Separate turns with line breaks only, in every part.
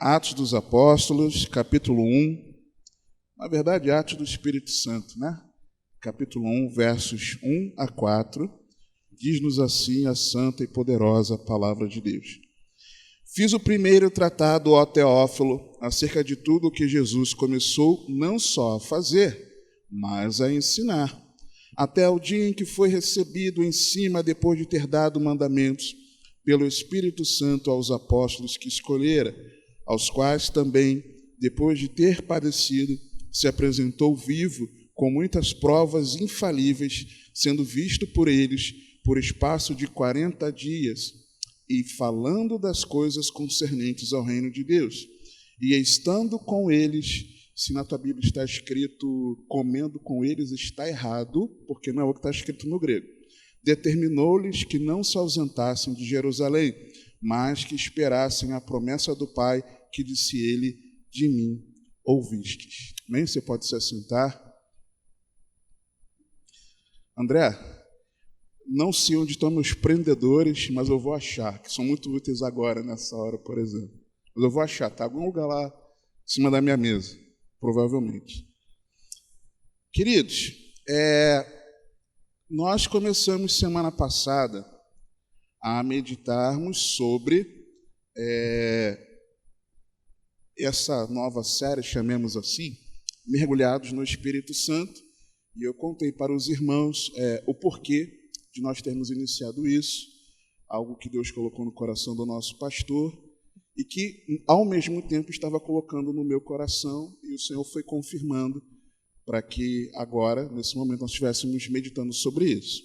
Atos dos Apóstolos, capítulo 1, na verdade, Atos do Espírito Santo, né? Capítulo 1, versos 1 a 4, diz-nos assim a santa e poderosa palavra de Deus. Fiz o primeiro tratado, ó Teófilo, acerca de tudo o que Jesus começou não só a fazer, mas a ensinar, até o dia em que foi recebido em cima, depois de ter dado mandamentos pelo Espírito Santo aos apóstolos que escolhera, aos quais também, depois de ter padecido, se apresentou vivo, com muitas provas infalíveis, sendo visto por eles por espaço de 40 dias, e falando das coisas concernentes ao reino de Deus. E estando com eles, se na tua Bíblia está escrito comendo com eles, está errado, porque não é o que está escrito no grego. Determinou-lhes que não se ausentassem de Jerusalém, mas que esperassem a promessa do Pai, que disse ele, de mim ouvistes. Amém? Você pode se assentar. André, não sei onde estão meus prendedores, mas eu vou achar, que são muito úteis agora, nessa hora, por exemplo. Mas eu vou achar, está em algum lugar lá, em cima da minha mesa, provavelmente. Queridos, nós começamos semana passada a meditarmos sobre essa nova série, chamemos assim, Mergulhados no Espírito Santo, e eu contei para os irmãos o porquê de nós termos iniciado isso, algo que Deus colocou no coração do nosso pastor, e que, ao mesmo tempo, estava colocando no meu coração, e o Senhor foi confirmando, para que agora, nesse momento, nós estivéssemos meditando sobre isso.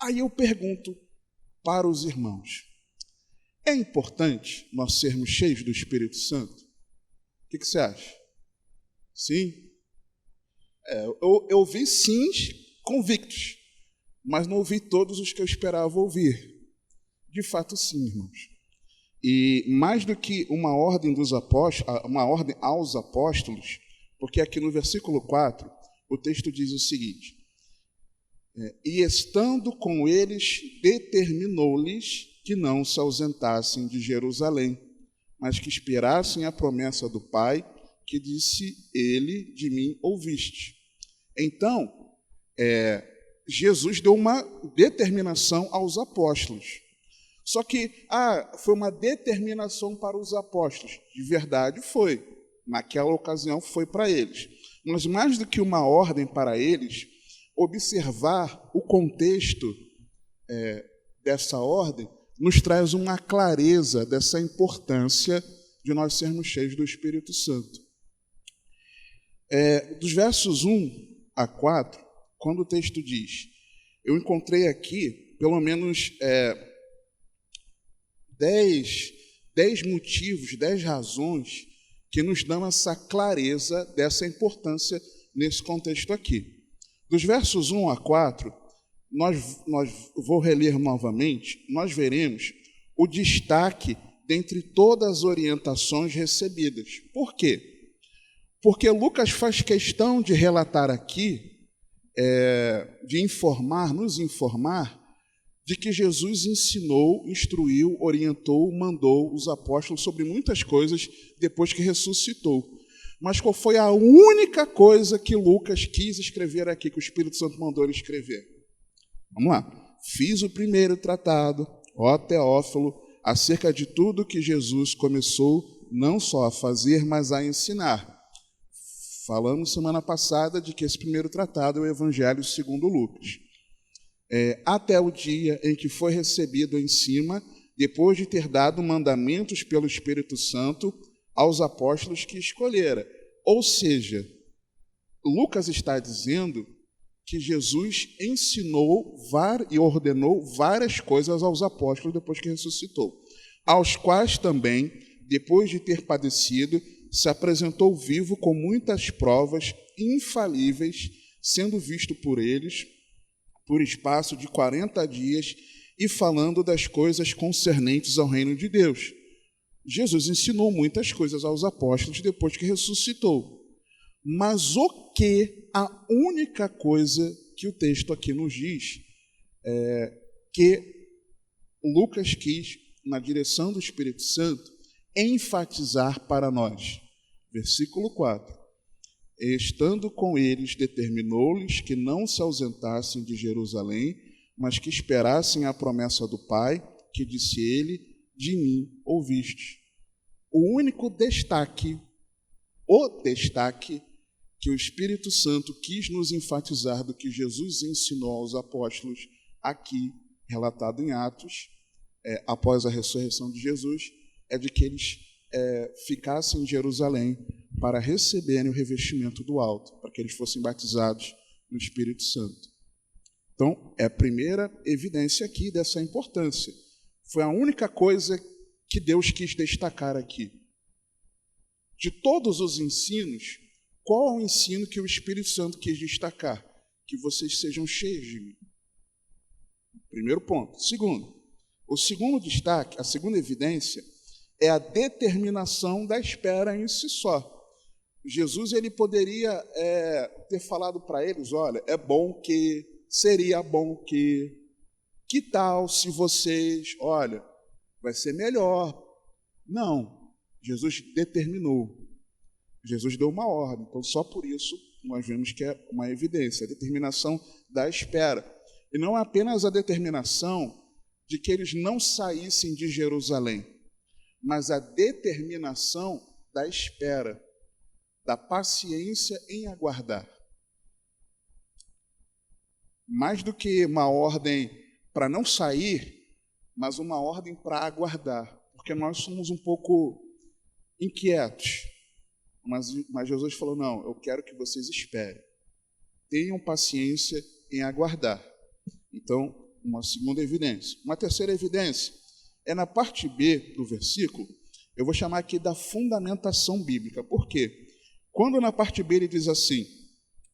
Aí eu pergunto para os irmãos, é importante nós sermos cheios do Espírito Santo? O que você acha? Sim? Eu ouvi sims convictos, mas não ouvi todos os que eu esperava ouvir. De fato, sim, irmãos. E mais do que uma ordem dos apóstolos, uma ordem aos apóstolos, porque aqui no versículo 4, o texto diz o seguinte: e estando com eles, determinou-lhes que não se ausentassem de Jerusalém, mas que esperassem a promessa do Pai, que disse ele, de mim ouviste. Então, Jesus deu uma determinação aos apóstolos. Só que foi uma determinação para os apóstolos. De verdade foi. Naquela ocasião foi para eles. Mas mais do que uma ordem para eles, observar o contexto dessa ordem nos traz uma clareza dessa importância de nós sermos cheios do Espírito Santo. Dos versos 1 a 4, quando o texto diz, eu encontrei aqui pelo menos 10 motivos, 10 razões que nos dão essa clareza dessa importância nesse contexto aqui. Dos versos 1 a 4, vou reler novamente, nós veremos o destaque dentre todas as orientações recebidas. Por quê? Porque Lucas faz questão de relatar aqui, de nos informar, de que Jesus ensinou, instruiu, orientou, mandou os apóstolos sobre muitas coisas depois que ressuscitou. Mas qual foi a única coisa que Lucas quis escrever aqui, que o Espírito Santo mandou ele escrever? Vamos lá. Fiz o primeiro tratado, ó Teófilo, acerca de tudo que Jesus começou não só a fazer, mas a ensinar. Falamos semana passada de que esse primeiro tratado é o Evangelho segundo Lucas. Até o dia em que foi recebido em cima, depois de ter dado mandamentos pelo Espírito Santo aos apóstolos que escolhera. Ou seja, Lucas está dizendo que Jesus ensinou e ordenou várias coisas aos apóstolos depois que ressuscitou, aos quais também, depois de ter padecido, se apresentou vivo com muitas provas infalíveis, sendo visto por eles por espaço de 40 dias e falando das coisas concernentes ao reino de Deus. Jesus ensinou muitas coisas aos apóstolos depois que ressuscitou. Mas a única coisa que o texto aqui nos diz que Lucas quis na direção do Espírito Santo, enfatizar para nós. Versículo 4. Estando com eles, determinou-lhes que não se ausentassem de Jerusalém, mas que esperassem a promessa do Pai, que disse ele, de mim ouviste. O único destaque que o Espírito Santo quis nos enfatizar do que Jesus ensinou aos apóstolos, aqui relatado em Atos, após a ressurreição de Jesus, é de que eles ficassem em Jerusalém para receberem o revestimento do alto, para que eles fossem batizados no Espírito Santo. Então, é a primeira evidência aqui dessa importância. Foi a única coisa que Deus quis destacar aqui. De todos os ensinos, qual é o ensino que o Espírito Santo quis destacar? Que vocês sejam cheios de mim. Primeiro ponto. Segundo, o segundo destaque, a segunda evidência, é a determinação da espera em si só. Jesus ele poderia ter falado para eles, olha, é bom que, seria bom que tal se vocês, olha, vai ser melhor. Não, Jesus determinou. Jesus deu uma ordem, então só por isso nós vemos que é uma evidência, a determinação da espera. E não apenas a determinação de que eles não saíssem de Jerusalém, mas a determinação da espera, da paciência em aguardar. Mais do que uma ordem para não sair, mas uma ordem para aguardar, porque nós somos um pouco inquietos. Mas Jesus falou, não, eu quero que vocês esperem. Tenham paciência em aguardar. Então, uma segunda evidência. Uma terceira evidência é na parte B do versículo, eu vou chamar aqui da fundamentação bíblica. Por quê? Quando na parte B ele diz assim,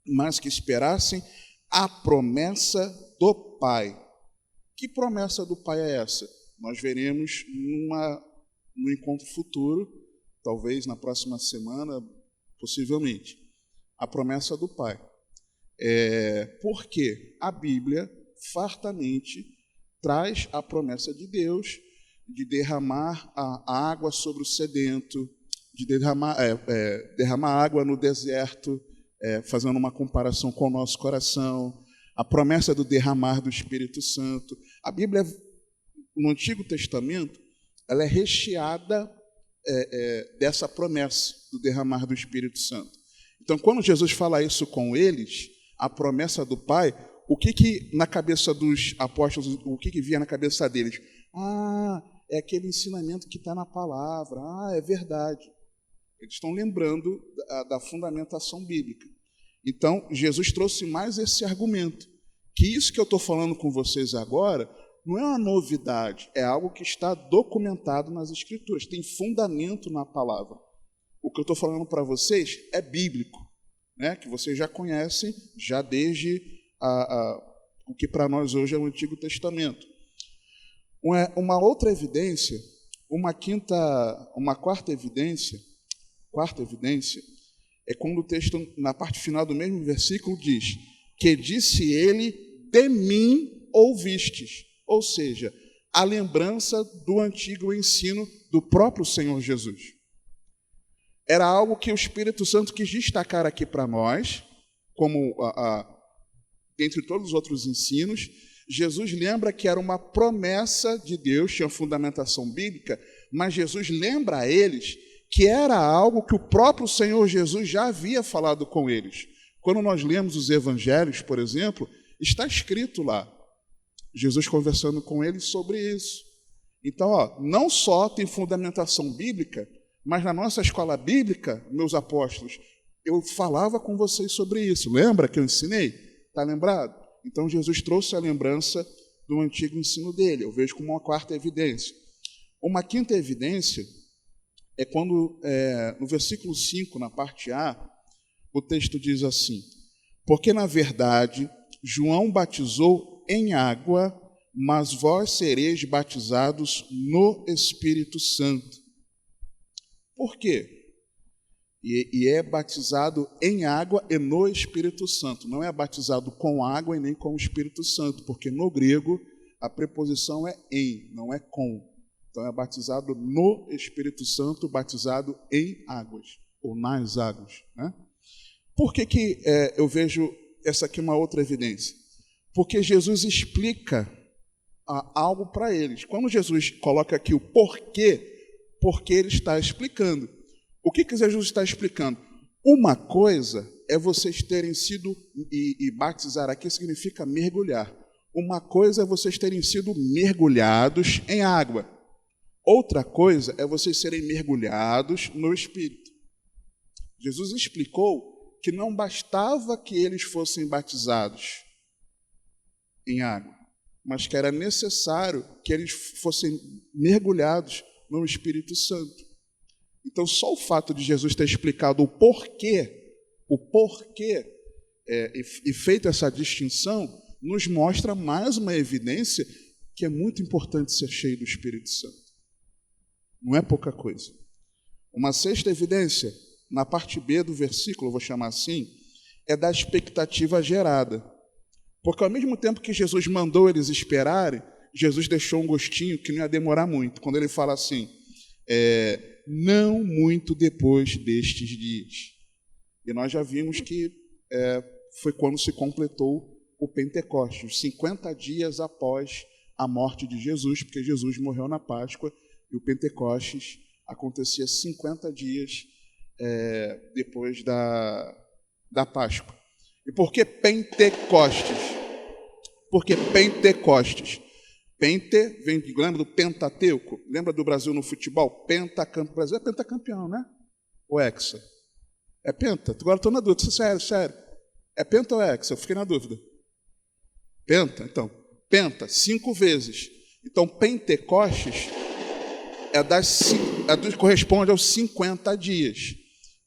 mas que esperassem a promessa do Pai. Que promessa do Pai é essa? Nós veremos no encontro futuro, talvez na próxima semana, possivelmente. A promessa do Pai. Porque a Bíblia fartamente traz a promessa de Deus de derramar a água sobre o sedento, de derramar água no deserto, fazendo uma comparação com o nosso coração, a promessa do derramar do Espírito Santo. A Bíblia, no Antigo Testamento, ela é recheada dessa promessa do derramar do Espírito Santo. Então, quando Jesus fala isso com eles, a promessa do Pai, o que na cabeça dos apóstolos, o que via na cabeça deles? É aquele ensinamento que está na palavra. É verdade. Eles estão lembrando da fundamentação bíblica. Então, Jesus trouxe mais esse argumento, que isso que eu estou falando com vocês agora não é uma novidade, é algo que está documentado nas Escrituras, tem fundamento na palavra. O que eu estou falando para vocês é bíblico, né? Que vocês já conhecem, já desde o que para nós hoje é o Antigo Testamento. Uma outra evidência, uma quarta evidência é quando o texto, na parte final do mesmo versículo, diz que disse ele, de mim ouvistes. Ou seja, a lembrança do antigo ensino do próprio Senhor Jesus. Era algo que o Espírito Santo quis destacar aqui para nós, como dentre todos os outros ensinos. Jesus lembra que era uma promessa de Deus, tinha fundamentação bíblica, mas Jesus lembra a eles que era algo que o próprio Senhor Jesus já havia falado com eles. Quando nós lemos os evangelhos, por exemplo, está escrito lá, Jesus conversando com eles sobre isso. Então, não só tem fundamentação bíblica, mas na nossa escola bíblica, meus apóstolos, eu falava com vocês sobre isso. Lembra que eu ensinei? Está lembrado? Então, Jesus trouxe a lembrança do antigo ensino dele. Eu vejo como uma quarta evidência. Uma quinta evidência é quando, no versículo 5, na parte A, o texto diz assim, porque, na verdade, João batizou em água, mas vós sereis batizados no Espírito Santo. Por quê? E é batizado em água e no Espírito Santo. Não é batizado com água e nem com o Espírito Santo, porque no grego a preposição é em, não é com. Então é batizado no Espírito Santo, batizado em águas, ou nas águas, né? Por que eu vejo essa aqui uma outra evidência? Porque Jesus explica algo para eles. Quando Jesus coloca aqui o porquê, porque ele está explicando. O que Jesus está explicando? Uma coisa é vocês terem sido, e batizar aqui significa mergulhar. Uma coisa é vocês terem sido mergulhados em água. Outra coisa é vocês serem mergulhados no Espírito. Jesus explicou que não bastava que eles fossem batizados em água, mas que era necessário que eles fossem mergulhados no Espírito Santo. Então, só o fato de Jesus ter explicado o porquê, e feito essa distinção, nos mostra mais uma evidência que é muito importante ser cheio do Espírito Santo. Não é pouca coisa. Uma sexta evidência, na parte B do versículo, vou chamar assim, é da expectativa gerada. Porque ao mesmo tempo que Jesus mandou eles esperarem, Jesus deixou um gostinho que não ia demorar muito. Quando ele fala assim, não muito depois destes dias. E nós já vimos que foi quando se completou o Pentecostes, 50 dias após a morte de Jesus, porque Jesus morreu na Páscoa e o Pentecostes acontecia 50 dias depois da Páscoa. E por que Pentecostes? Porque Pentecostes. Pente vem, lembra do Pentateuco? Lembra do Brasil no futebol? O Brasil é pentacampeão, né? Ou hexa? É penta? Agora estou na dúvida. Sério. É penta ou hexa? Eu fiquei na dúvida. Penta? Então, penta, 5 vezes. Então, Pentecostes corresponde aos 50 dias.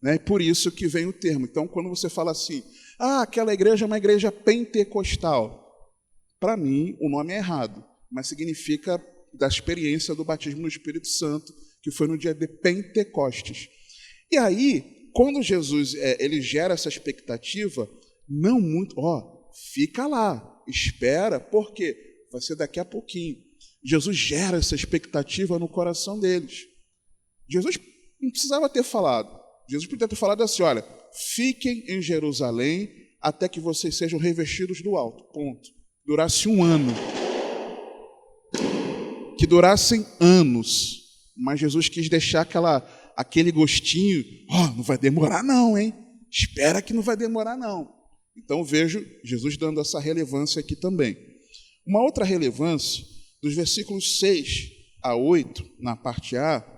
Né? E por isso que vem o termo. Então, quando você fala assim, aquela igreja é uma igreja pentecostal, para mim, o nome é errado, mas significa da experiência do batismo no Espírito Santo, que foi no dia de Pentecostes. E aí, quando Jesus ele gera essa expectativa, não muito, fica lá, espera, porque vai ser daqui a pouquinho. Jesus gera essa expectativa no coração deles. Jesus não precisava ter falado. Jesus podia ter falado assim, olha, fiquem em Jerusalém até que vocês sejam revestidos do alto, ponto. Durasse 1 ano. Que durassem anos. Mas Jesus quis deixar aquele gostinho, não vai demorar não, hein? Espera que não vai demorar não. Então vejo Jesus dando essa relevância aqui também. Uma outra relevância, dos versículos 6 a 8, na parte A,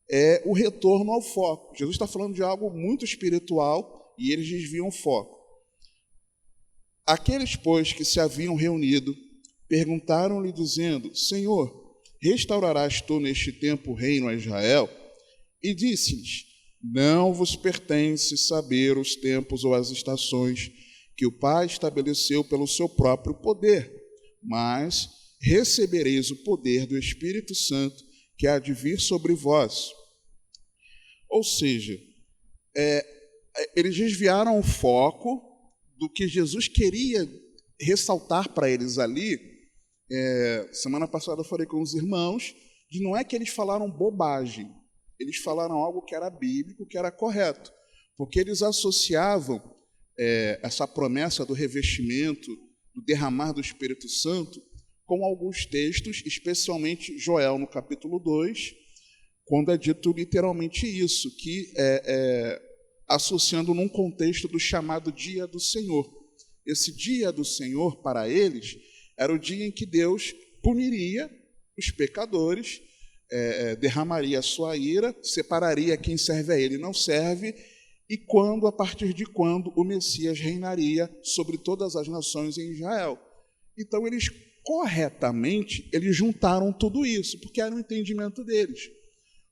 é o retorno ao foco. Jesus está falando de algo muito espiritual e eles desviam o foco. Aqueles, pois, que se haviam reunido, perguntaram-lhe, dizendo, Senhor, restaurarás tu neste tempo o reino a Israel? E disse-lhes, não vos pertence saber os tempos ou as estações que o Pai estabeleceu pelo seu próprio poder, mas recebereis o poder do Espírito Santo que há de vir sobre vós. Ou seja, eles desviaram o foco do que Jesus queria ressaltar para eles ali. Semana passada eu falei com os irmãos, de não é que eles falaram bobagem, eles falaram algo que era bíblico, que era correto, porque eles associavam essa promessa do revestimento, do derramar do Espírito Santo, com alguns textos, especialmente Joel, no capítulo 2, quando é dito literalmente isso, que associando num contexto do chamado Dia do Senhor. Esse Dia do Senhor, para eles, era o dia em que Deus puniria os pecadores, derramaria a sua ira, separaria quem serve a ele e não serve, e a partir de quando o Messias reinaria sobre todas as nações em Israel. Então, corretamente, eles juntaram tudo isso, porque era o entendimento deles.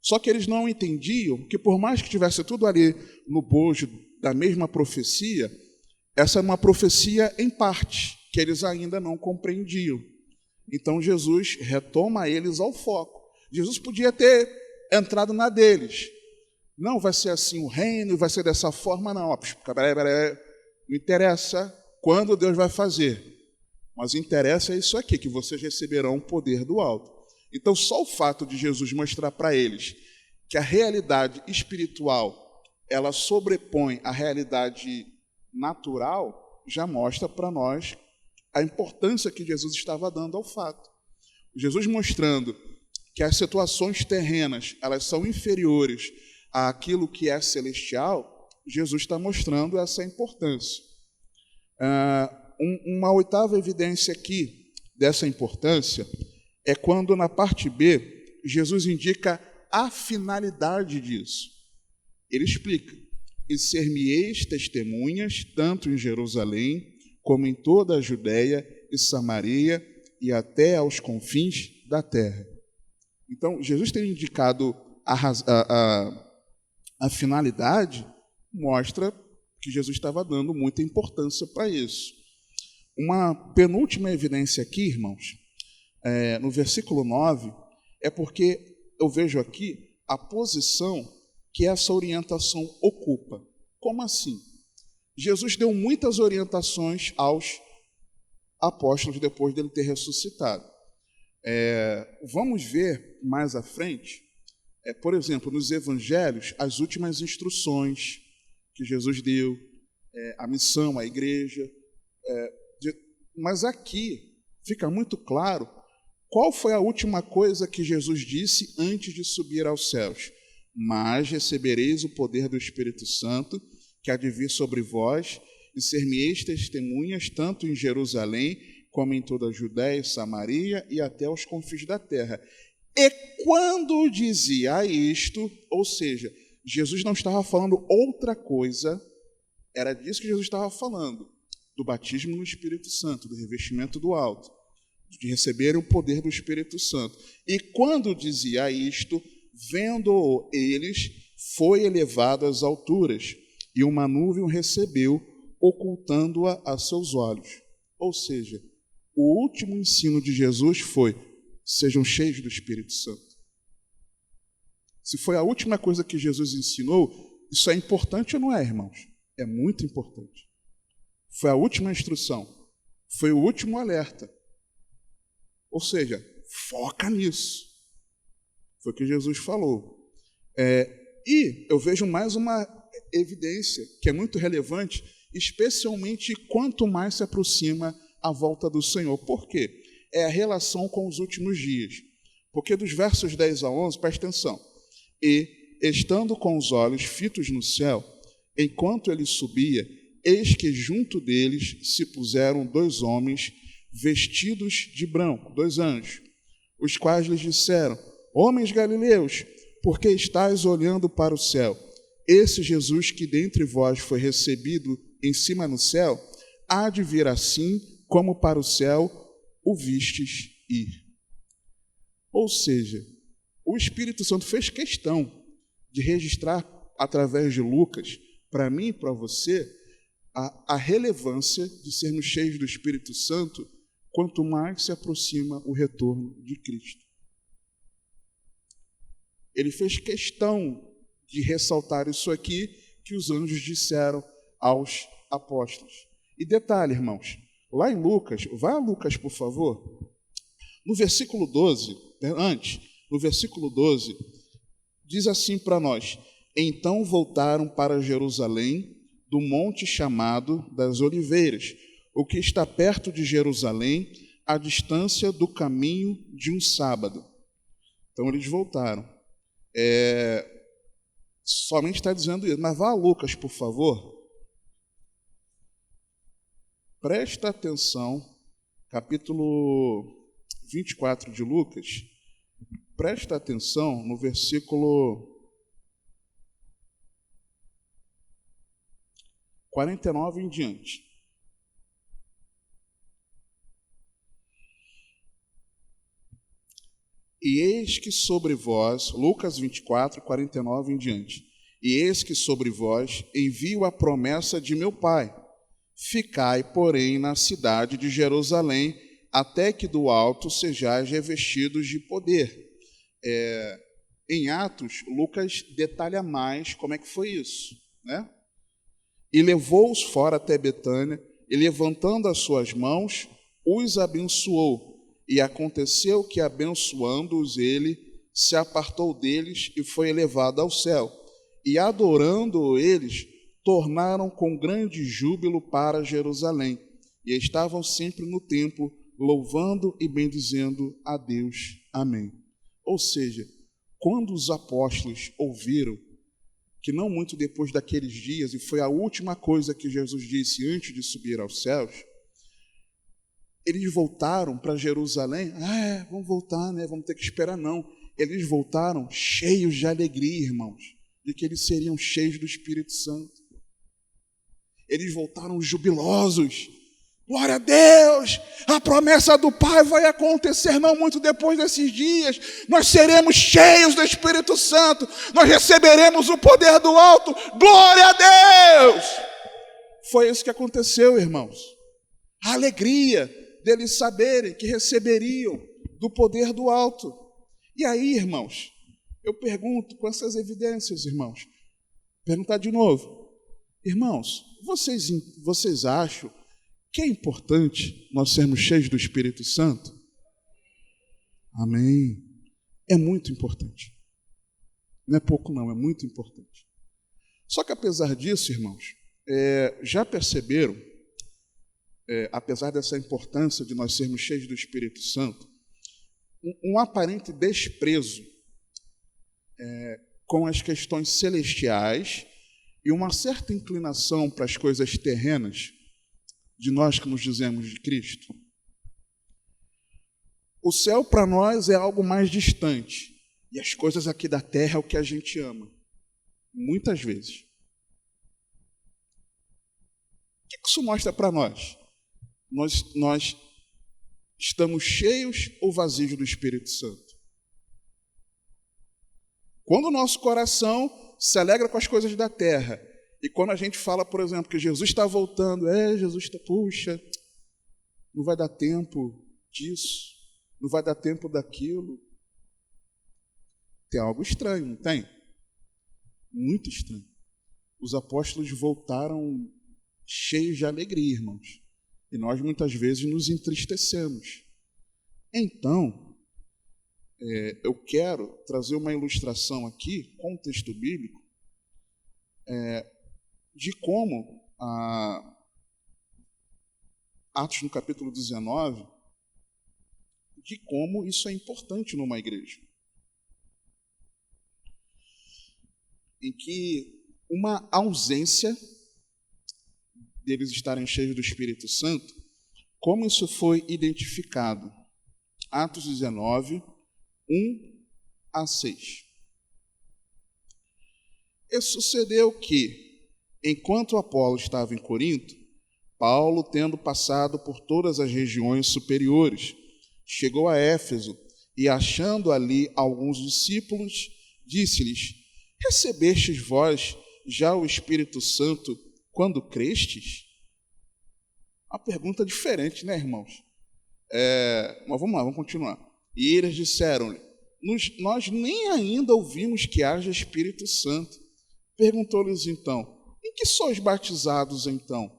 Só que eles não entendiam que, por mais que tivesse tudo ali no bojo da mesma profecia, essa é uma profecia em parte, que eles ainda não compreendiam. Então, Jesus retoma eles ao foco. Jesus podia ter entrado na deles. Não vai ser assim o reino, vai ser dessa forma, não. Não interessa quando Deus vai fazer. Mas interessa isso aqui, que vocês receberão o poder do alto. Então, só o fato de Jesus mostrar para eles que a realidade espiritual ela sobrepõe a realidade natural, já mostra para nós a importância que Jesus estava dando ao fato. Jesus mostrando que as situações terrenas elas são inferiores àquilo que é celestial, Jesus está mostrando essa importância. Uma oitava evidência aqui dessa importância é quando, na parte B, Jesus indica a finalidade disso. Ele explica: e ser-me-eis testemunhas, tanto em Jerusalém, como em toda a Judéia e Samaria, e até aos confins da terra. Então, Jesus tem indicado a finalidade, mostra que Jesus estava dando muita importância para isso. Uma penúltima evidência aqui, irmãos, no versículo 9, é porque eu vejo aqui a posição que essa orientação ocupa. Como assim? Jesus deu muitas orientações aos apóstolos depois dele ter ressuscitado. Vamos ver mais à frente, por exemplo, nos evangelhos, as últimas instruções que Jesus deu, a missão, a igreja. Mas aqui fica muito claro qual foi a última coisa que Jesus disse antes de subir aos céus. Mas recebereis o poder do Espírito Santo, que há de vir sobre vós, e ser-me-eis testemunhas, tanto em Jerusalém, como em toda a Judéia e Samaria, e até aos confins da terra. E quando dizia isto, ou seja, Jesus não estava falando outra coisa, era disso que Jesus estava falando, do batismo no Espírito Santo, do revestimento do alto, de receber o poder do Espírito Santo. E quando dizia isto, vendo-o eles, foi elevado às alturas, e uma nuvem o recebeu, ocultando-a a seus olhos. Ou seja, o último ensino de Jesus foi: sejam cheios do Espírito Santo. Se foi a última coisa que Jesus ensinou, isso é importante ou não é, irmãos? É muito importante. Foi a última instrução, foi o último alerta. Ou seja, foca nisso. Foi o que Jesus falou. E eu vejo mais uma evidência que é muito relevante, especialmente quanto mais se aproxima a volta do Senhor. Por quê? É a relação com os últimos dias. Porque dos versos 10 a 11, presta atenção. E, estando com os olhos fitos no céu, enquanto ele subia, eis que junto deles se puseram 2 homens vestidos de branco, 2 anjos, os quais lhes disseram: homens galileus, por que estáis olhando para o céu? Esse Jesus que dentre vós foi recebido em cima no céu, há de vir assim como para o céu o vistes ir. Ou seja, o Espírito Santo fez questão de registrar através de Lucas, para mim e para você, a relevância de sermos cheios do Espírito Santo quanto mais se aproxima o retorno de Cristo. Ele fez questão de ressaltar isso aqui que os anjos disseram aos apóstolos. E detalhe, irmãos, lá em Lucas, vai a Lucas, por favor, no versículo 12, no versículo 12, diz assim para nós: então voltaram para Jerusalém, do monte chamado das Oliveiras, o que está perto de Jerusalém, à distância do caminho de um sábado. Então eles voltaram. Somente está dizendo isso, mas vá a Lucas, por favor. Presta atenção, capítulo 24 de Lucas, presta atenção no versículo 49 em diante. E eis que sobre vós, Lucas 24, 49 em diante, e eis que sobre vós envio a promessa de meu Pai. Ficai, porém, na cidade de Jerusalém, até que do alto sejais revestidos de poder. Em Atos, Lucas detalha mais como é que foi isso, né? E levou-os fora até Betânia, e levantando as suas mãos, os abençoou. E aconteceu que, abençoando-os ele, se apartou deles e foi elevado ao céu. E adorando-o eles, tornaram com grande júbilo para Jerusalém. E estavam sempre no templo, louvando e bendizendo a Deus. Amém. Ou seja, quando os apóstolos ouviram que não muito depois daqueles dias, e foi a última coisa que Jesus disse antes de subir aos céus, eles voltaram para Jerusalém. Vamos voltar, né? Vamos ter que esperar, não. Eles voltaram cheios de alegria, irmãos, de que eles seriam cheios do Espírito Santo. Eles voltaram jubilosos. Glória a Deus! A promessa do Pai vai acontecer não muito depois desses dias. Nós seremos cheios do Espírito Santo. Nós receberemos o poder do alto. Glória a Deus! Foi isso que aconteceu, irmãos. A alegria deles saberem que receberiam do poder do alto. E aí, irmãos, eu pergunto com essas evidências, irmãos, perguntar de novo. Irmãos, vocês acham que é importante nós sermos cheios do Espírito Santo? Amém. É muito importante. Não é pouco não, é muito importante. Só que apesar disso, irmãos, já perceberam, apesar dessa importância de nós sermos cheios do Espírito Santo, um aparente desprezo com as questões celestiais e uma certa inclinação para as coisas terrenas de nós que nos dizemos de Cristo. O céu para nós é algo mais distante e as coisas aqui da terra é o que a gente ama, muitas vezes. O que isso mostra para nós? Nós estamos cheios ou vazios do Espírito Santo? Quando o nosso coração se alegra com as coisas da terra, e quando a gente fala, por exemplo, que Jesus está voltando, Jesus está, puxa, não vai dar tempo disso, não vai dar tempo daquilo. Tem algo estranho, não tem? Muito estranho. Os apóstolos voltaram cheios de alegria, irmãos, e nós muitas vezes nos entristecemos. Então, eu quero trazer uma ilustração aqui, com o texto bíblico, de como, Atos no capítulo 19, de como isso é importante numa igreja. Em que uma ausência deles estarem cheios do Espírito Santo, como isso foi identificado? Atos 19, 1 a 6. E sucedeu que, enquanto Apolo estava em Corinto, Paulo, tendo passado por todas as regiões superiores, chegou a Éfeso e, achando ali alguns discípulos, disse-lhes: recebestes vós já o Espírito Santo quando crestes? Uma pergunta diferente, né, irmãos? Mas vamos lá, vamos continuar. E eles disseram-lhe: nós nem ainda ouvimos que haja Espírito Santo. Perguntou-lhes então: em que sois batizados então?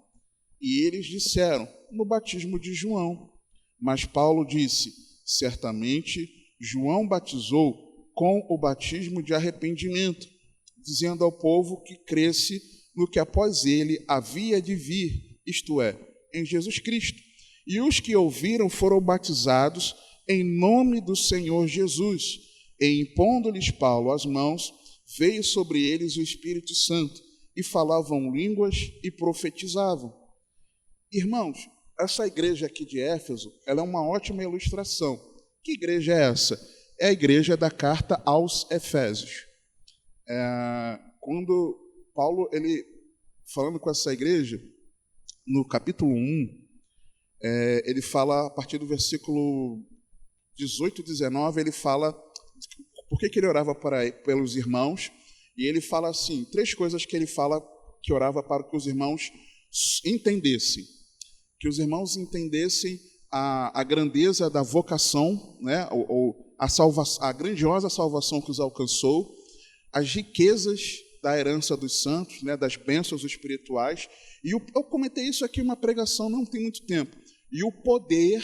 E eles disseram: no batismo de João. Mas Paulo disse: certamente João batizou com o batismo de arrependimento, dizendo ao povo que cresce no que após ele havia de vir, isto é, em Jesus Cristo. E os que ouviram foram batizados em nome do Senhor Jesus. E impondo-lhes Paulo as mãos, veio sobre eles o Espírito Santo, e falavam línguas e profetizavam. Irmãos, essa igreja aqui de Éfeso, ela é uma ótima ilustração. Que igreja é essa? É a igreja da carta aos Efésios. Quando Paulo, falando com essa igreja, no capítulo 1, ele fala, a partir do versículo 18 e 19, ele fala por que ele orava pelos irmãos, e ele fala assim, 3 coisas que ele fala que orava para que os irmãos entendessem. Que os irmãos entendessem a grandeza da vocação, né, a grandiosa salvação que os alcançou, as riquezas da herança dos santos, né, das bênçãos espirituais. E eu comentei isso aqui em uma pregação não tem muito tempo. E o poder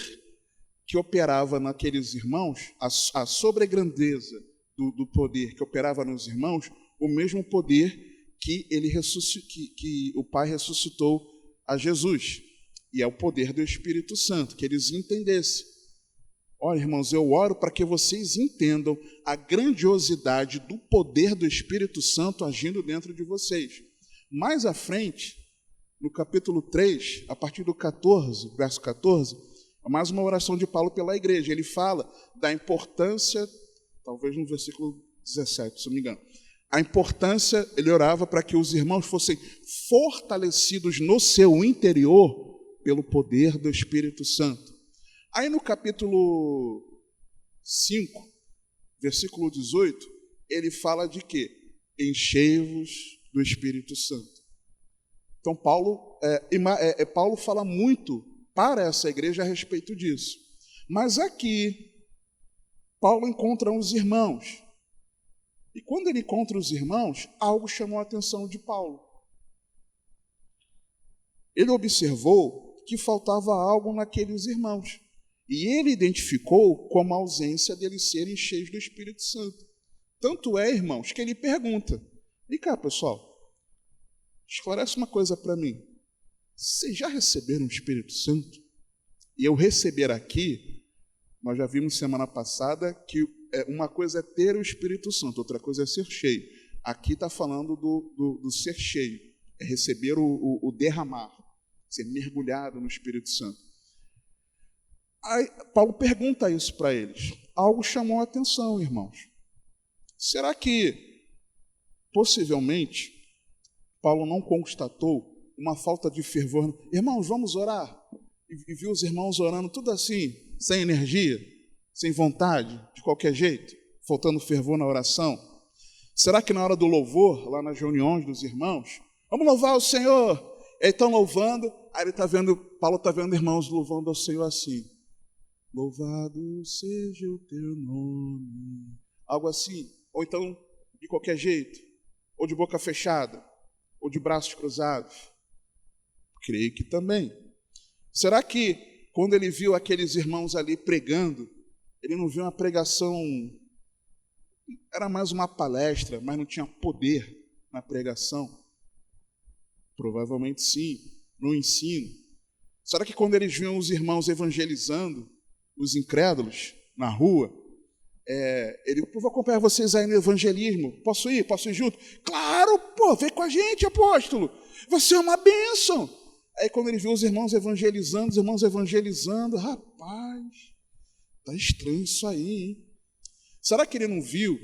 que operava naqueles irmãos, a sobregrandeza do poder que operava nos irmãos, o mesmo poder que que o Pai ressuscitou a Jesus. E é o poder do Espírito Santo, que eles entendessem. Olha, irmãos, eu oro para que vocês entendam a grandiosidade do poder do Espírito Santo agindo dentro de vocês. Mais à frente, no capítulo 3, a partir do 14, verso 14, é mais uma oração de Paulo pela igreja. Ele fala da importância, talvez no versículo 17, se não me engano, a importância, ele orava para que os irmãos fossem fortalecidos no seu interior pelo poder do Espírito Santo. Aí no capítulo 5, versículo 18, ele fala de quê? Enchei-vos do Espírito Santo. Então Paulo fala muito para essa igreja a respeito disso. Mas aqui, Paulo encontra os irmãos. E quando ele encontra os irmãos, algo chamou a atenção de Paulo. Ele observou que faltava algo naqueles irmãos. E ele identificou como a ausência deles serem cheios do Espírito Santo. Tanto é, irmãos, que ele pergunta: vem cá, pessoal, esclarece uma coisa para mim. Vocês já receberam o Espírito Santo? E eu receber aqui, nós já vimos semana passada que uma coisa é ter o Espírito Santo, outra coisa é ser cheio. Aqui está falando do ser cheio, é receber o derramar, ser mergulhado no Espírito Santo. Aí Paulo pergunta isso para eles. Algo chamou a atenção, irmãos. Será que, possivelmente, Paulo não constatou uma falta de fervor? Irmãos, vamos orar? E viu os irmãos orando tudo assim, sem energia, sem vontade, de qualquer jeito, faltando fervor na oração? Será que na hora do louvor, lá nas reuniões dos irmãos, vamos louvar o Senhor? Eles estão louvando, aí Paulo está vendo irmãos louvando ao Senhor assim: louvado seja o teu nome. Algo assim. Ou então, de qualquer jeito, ou de boca fechada, ou de braços cruzados. Creio que também. Será que, quando ele viu aqueles irmãos ali pregando, ele não viu uma pregação, era mais uma palestra, mas não tinha poder na pregação? Provavelmente sim, no ensino. Será que quando eles viam os irmãos evangelizando, os incrédulos, na rua, ele: vou acompanhar vocês aí no evangelismo, posso ir junto? Claro, vem com a gente, apóstolo, você é uma bênção. Aí quando ele viu os irmãos evangelizando, rapaz, tá estranho isso aí, hein? Será que ele não viu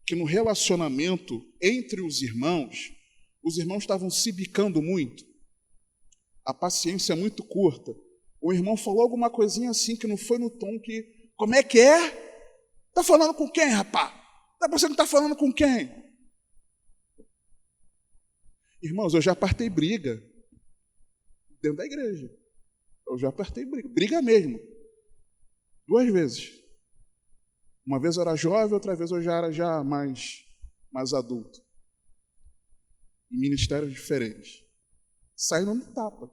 que no relacionamento entre os irmãos estavam se bicando muito? A paciência é muito curta. O irmão falou alguma coisinha assim que não foi no tom que... Como é que é? Está falando com quem, rapaz? Você não está falando com quem? Irmãos, eu já apartei briga dentro da igreja. Eu já apartei briga mesmo. 2 vezes. Uma vez eu era jovem, outra vez eu já era mais adulto. Em ministérios diferentes. Saindo no tapa.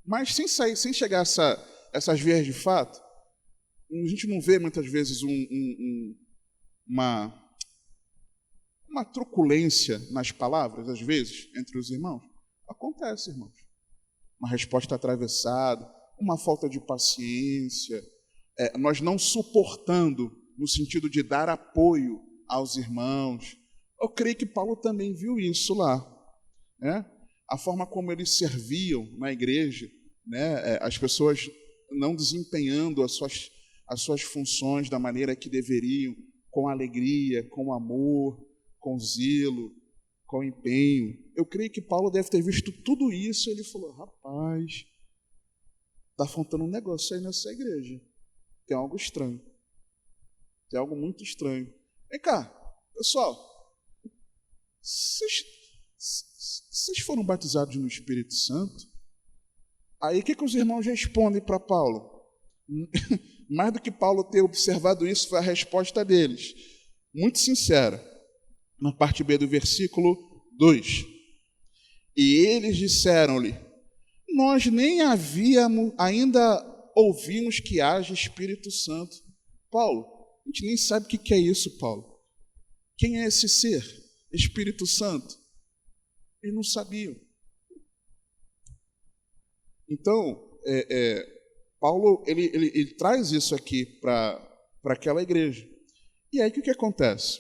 Mas sem chegar a essas vias de fato, a gente não vê muitas vezes uma truculência nas palavras, às vezes, entre os irmãos. Acontece, irmãos. Uma resposta atravessada, uma falta de paciência, nós não suportando no sentido de dar apoio aos irmãos. Eu creio que Paulo também viu isso lá, né? A forma como eles serviam na igreja, né? As pessoas não desempenhando as suas funções da maneira que deveriam, com alegria, com amor, com zelo, com empenho. Eu creio que Paulo deve ter visto tudo isso e ele falou: rapaz, está faltando um negócio aí nessa igreja. Tem algo estranho. Tem algo muito estranho. Vem cá, pessoal, vocês foram batizados no Espírito Santo? Aí o que os irmãos respondem para Paulo? Mais do que Paulo ter observado isso, foi a resposta deles. Muito sincera. Na parte B do versículo 2. E eles disseram-lhe: nós nem havíamos ainda ouvimos que haja Espírito Santo. Paulo, a gente nem sabe o que é isso, Paulo. Quem é esse ser? Espírito Santo? Eles não sabiam. Então, Paulo ele traz isso aqui para aquela igreja. E aí o que acontece?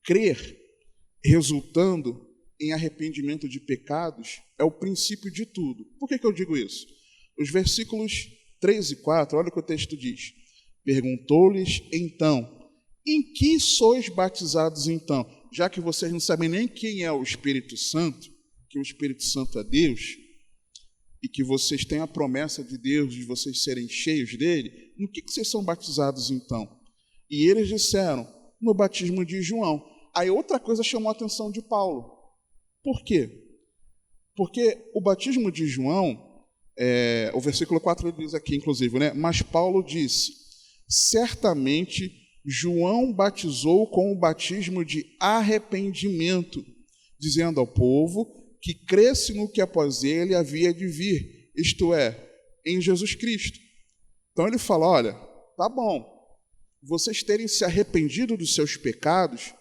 Crer resultando em arrependimento de pecados é o princípio de tudo. Por que eu digo isso? Os versículos 3 e 4, olha o que o texto diz. Perguntou-lhes então, em que sois batizados então? Já que vocês não sabem nem quem é o Espírito Santo, que o Espírito Santo é Deus, e que vocês têm a promessa de Deus de vocês serem cheios dele, no que vocês são batizados então? E eles disseram, no batismo de João. Aí outra coisa chamou a atenção de Paulo. Por quê? Porque o batismo de João, o versículo 4 ele diz aqui, inclusive, né? Mas Paulo disse, certamente João batizou com o batismo de arrependimento, dizendo ao povo que cresce no que após ele havia de vir, isto é, em Jesus Cristo. Então ele fala, olha, tá bom, vocês terem se arrependido dos seus pecados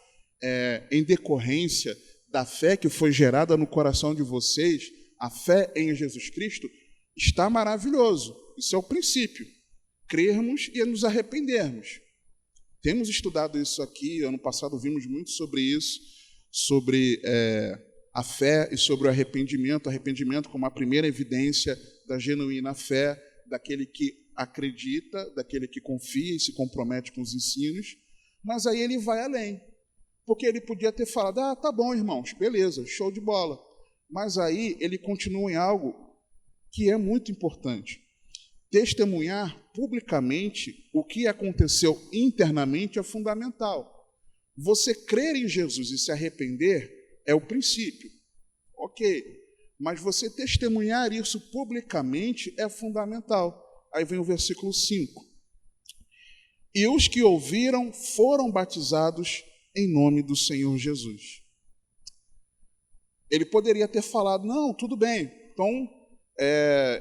em decorrência da fé que foi gerada no coração de vocês, a fé em Jesus Cristo, está maravilhoso. Isso é o princípio. Crermos e nos arrependermos. Temos estudado isso aqui, ano passado vimos muito sobre isso, sobre a fé e sobre o arrependimento como a primeira evidência da genuína fé, daquele que acredita, daquele que confia e se compromete com os ensinos, mas aí ele vai além, porque ele podia ter falado, tá bom, irmãos, beleza, show de bola, mas aí ele continua em algo que é muito importante. Testemunhar publicamente o que aconteceu internamente é fundamental. Você crer em Jesus e se arrepender é o princípio, ok, mas você testemunhar isso publicamente é fundamental. Aí vem o versículo 5. E os que ouviram foram batizados em nome do Senhor Jesus. Ele poderia ter falado, não, tudo bem, então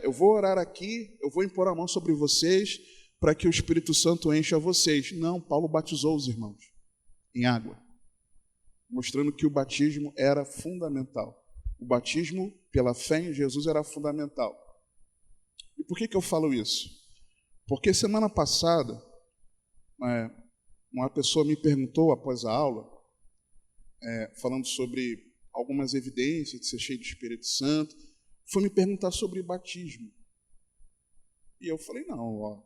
eu vou orar aqui, eu vou impor a mão sobre vocês para que o Espírito Santo encha vocês. Não, Paulo batizou os irmãos em água, mostrando que o batismo era fundamental. O batismo pela fé em Jesus era fundamental. E por que eu falo isso? Porque semana passada, uma pessoa me perguntou após a aula, falando sobre algumas evidências de ser cheio do Espírito Santo, foi me perguntar sobre batismo. E eu falei, não,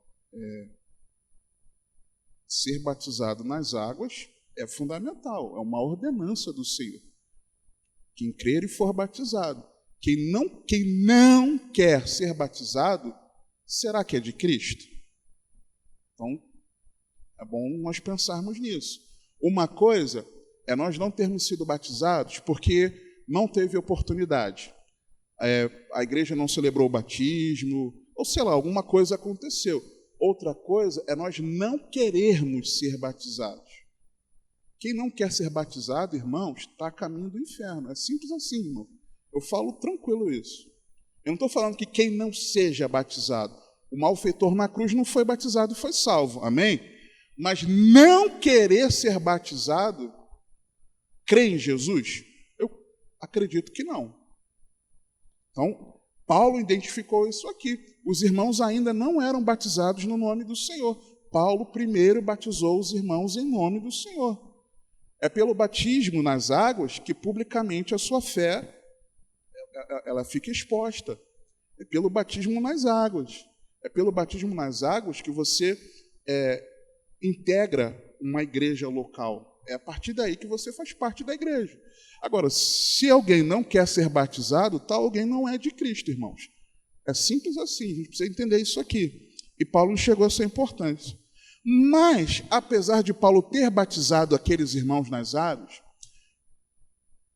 ser batizado nas águas é fundamental, é uma ordenança do Senhor. Quem crer e for batizado. Quem não quer ser batizado, será que é de Cristo? Então, é bom nós pensarmos nisso. Uma coisa é nós não termos sido batizados porque não teve oportunidade. A igreja não celebrou o batismo, ou sei lá, alguma coisa aconteceu. Outra coisa é nós não querermos ser batizados. Quem não quer ser batizado, irmãos, está a caminho do inferno. É simples assim, irmão. Eu falo tranquilo isso. Eu não estou falando que quem não seja batizado, o malfeitor na cruz não foi batizado e foi salvo, amém? Mas não querer ser batizado, crê em Jesus? Eu acredito que não. Então, Paulo identificou isso aqui. Os irmãos ainda não eram batizados no nome do Senhor. Paulo primeiro batizou os irmãos em nome do Senhor. É pelo batismo nas águas que publicamente a sua fé ela fica exposta. É pelo batismo nas águas. É pelo batismo nas águas que você integra uma igreja local. É a partir daí que você faz parte da igreja. Agora, se alguém não quer ser batizado, tal alguém não é de Cristo, irmãos. É simples assim, a gente precisa entender isso aqui. E Paulo enxergou essa importância. Mas, apesar de Paulo ter batizado aqueles irmãos nas águas,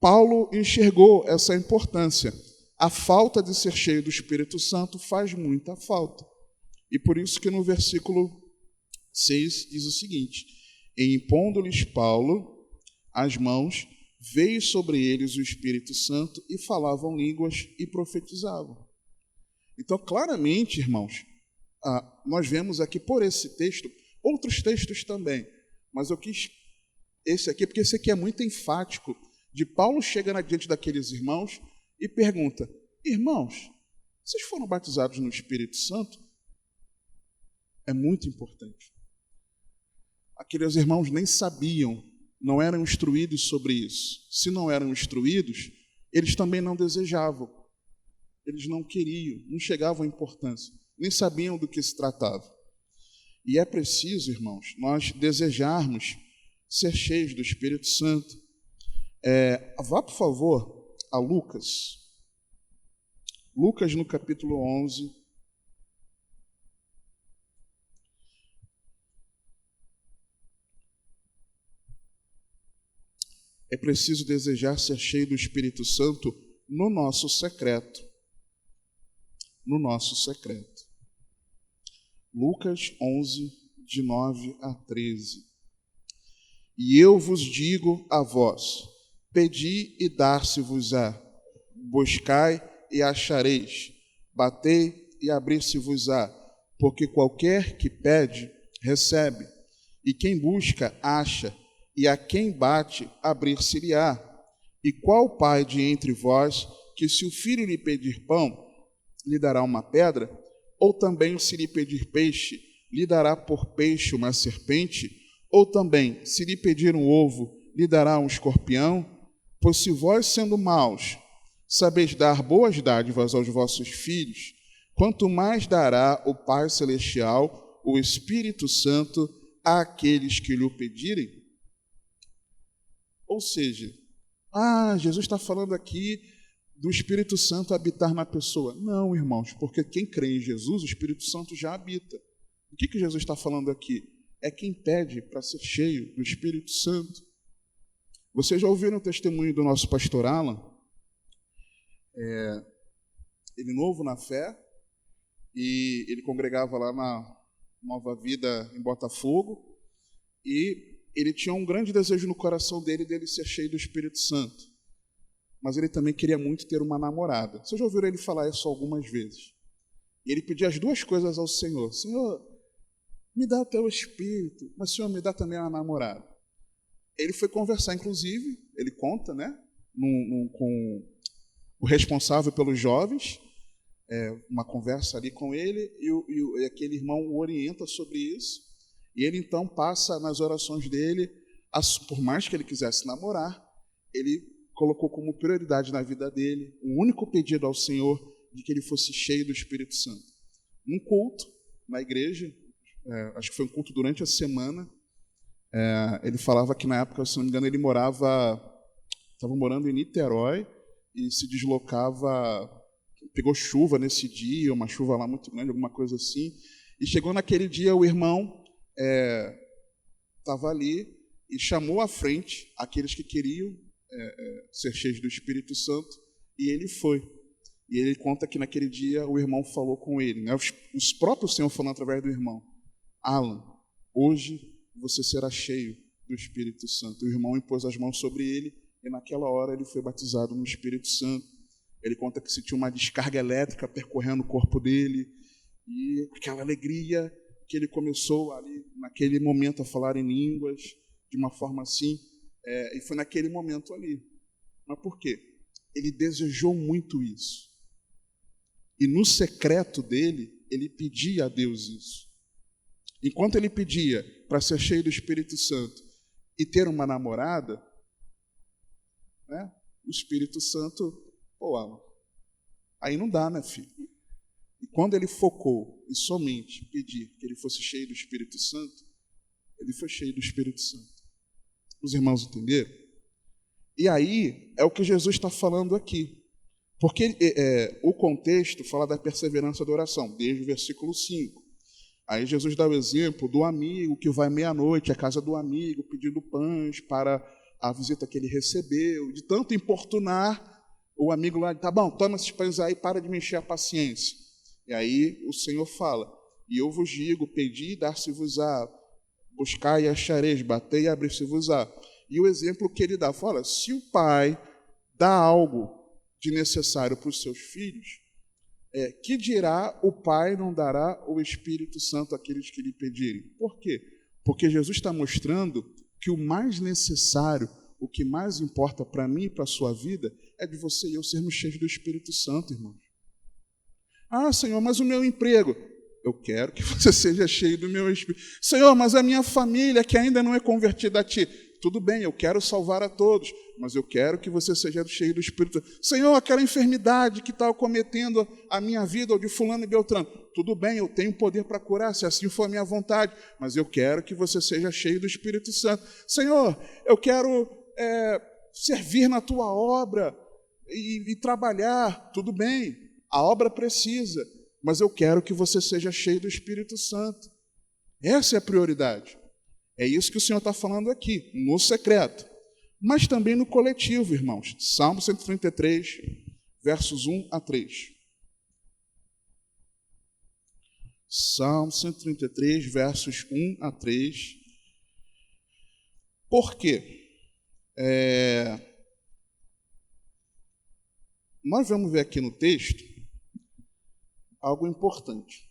Paulo enxergou essa importância. A falta de ser cheio do Espírito Santo faz muita falta. E por isso que no versículo 6 diz o seguinte: e impondo-lhes Paulo as mãos, veio sobre eles o Espírito Santo e falavam línguas e profetizavam. Então, claramente, irmãos, nós vemos aqui por esse texto, outros textos também, mas eu quis esse aqui, porque esse aqui é muito enfático, de Paulo chegando diante daqueles irmãos e pergunta: irmãos, vocês foram batizados no Espírito Santo? É muito importante. Aqueles irmãos nem sabiam, não eram instruídos sobre isso. Se não eram instruídos, eles também não desejavam. Eles não queriam, não chegavam à importância, nem sabiam do que se tratava. E é preciso, irmãos, nós desejarmos ser cheios do Espírito Santo. Vá, por favor, a Lucas. Lucas, no capítulo 11. É preciso desejar ser cheio do Espírito Santo no nosso secreto. No nosso secreto. Lucas 11, de 9 a 13. E eu vos digo a vós: pedi e dar-se-vos-á, buscai e achareis, batei e abrir-se-vos-á, porque qualquer que pede, recebe, e quem busca, acha, e a quem bate, abrir-se-lhe-á. E qual pai de entre vós, que se o filho lhe pedir pão, lhe dará uma pedra? Ou também, se lhe pedir peixe, lhe dará por peixe uma serpente? Ou também, se lhe pedir um ovo, lhe dará um escorpião? Pois se vós, sendo maus, sabeis dar boas dádivas aos vossos filhos, quanto mais dará o Pai Celestial, o Espírito Santo, àqueles que lhe o pedirem? Ou seja, Jesus está falando aqui do Espírito Santo habitar na pessoa. Não, irmãos, porque quem crê em Jesus, o Espírito Santo já habita. O que Jesus está falando aqui? É quem pede para ser cheio do Espírito Santo. Vocês já ouviram o testemunho do nosso pastor Alan? Ele novo na fé, e ele congregava lá na Nova Vida em Botafogo, e ele tinha um grande desejo no coração dele ser cheio do Espírito Santo. Mas ele também queria muito ter uma namorada. Vocês já ouviram ele falar isso algumas vezes. E ele pedia as duas coisas ao Senhor: Senhor, me dá o teu Espírito, mas Senhor, me dá também uma namorada. Ele foi conversar, inclusive, ele conta, né, com o responsável pelos jovens, uma conversa ali com ele, e aquele irmão o orienta sobre isso. E ele então passa nas orações dele, por mais que ele quisesse namorar, ele colocou como prioridade na vida dele um único pedido ao Senhor de que ele fosse cheio do Espírito Santo. Num culto na igreja, acho que foi um culto durante a semana, ele falava que na época, se não me engano, ele estava morando em Niterói e se deslocava, pegou chuva nesse dia, uma chuva lá muito grande, alguma coisa assim, e chegou naquele dia, o irmão estava ali e chamou à frente aqueles que queriam ser cheios do Espírito Santo, e ele foi. E ele conta que naquele dia o irmão falou com ele, né? Os próprios Senhor falando através do irmão: Alan, hoje você será cheio do Espírito Santo. O irmão impôs as mãos sobre ele, e naquela hora ele foi batizado no Espírito Santo. Ele conta que sentiu uma descarga elétrica percorrendo o corpo dele, e aquela alegria que ele começou ali, naquele momento, a falar em línguas, de uma forma assim, e foi naquele momento ali. Mas por quê? Ele desejou muito isso. E no secreto dele, ele pedia a Deus isso. Enquanto ele pedia para ser cheio do Espírito Santo e ter uma namorada, né, o Espírito Santo, aí não dá, né, filho? E quando ele focou em somente pedir que ele fosse cheio do Espírito Santo, ele foi cheio do Espírito Santo. Os irmãos entenderam? E aí é o que Jesus está falando aqui. Porque o contexto fala da perseverança da oração, desde o versículo 5. Aí Jesus dá o exemplo do amigo que vai meia-noite à casa do amigo pedindo pães para a visita que ele recebeu. De tanto importunar, o amigo lá, tá bom, toma esses pães aí, para de me encher a paciência. E aí o Senhor fala: e eu vos digo, pedi e dar-se-vos-á, buscai e achareis, batei e abrir-se-vos-á. E o exemplo que ele dá, fala: se o pai dá algo de necessário para os seus filhos, que dirá o Pai não dará o Espírito Santo àqueles que lhe pedirem? Por quê? Porque Jesus está mostrando que o mais necessário, o que mais importa para mim e para a sua vida, é de você e eu sermos cheios do Espírito Santo, irmãos. Ah, Senhor, mas o meu emprego? Eu quero que você seja cheio do meu Espírito. Senhor, mas a minha família que ainda não é convertida a Ti. Tudo bem, eu quero salvar a todos, mas eu quero que você seja cheio do Espírito Santo. Senhor, aquela enfermidade que está acometendo a minha vida ou de fulano e beltrano. Tudo bem, eu tenho poder para curar, se assim for a minha vontade, mas eu quero que você seja cheio do Espírito Santo. Senhor, eu quero servir na Tua obra e trabalhar. Tudo bem, a obra precisa, mas eu quero que você seja cheio do Espírito Santo. Essa é a prioridade. É isso que o Senhor está falando aqui, no secreto, mas também no coletivo, irmãos. Salmo 133, versos 1 a 3. Salmo 133, versos 1 a 3. Por quê? Nós vamos ver aqui no texto algo importante.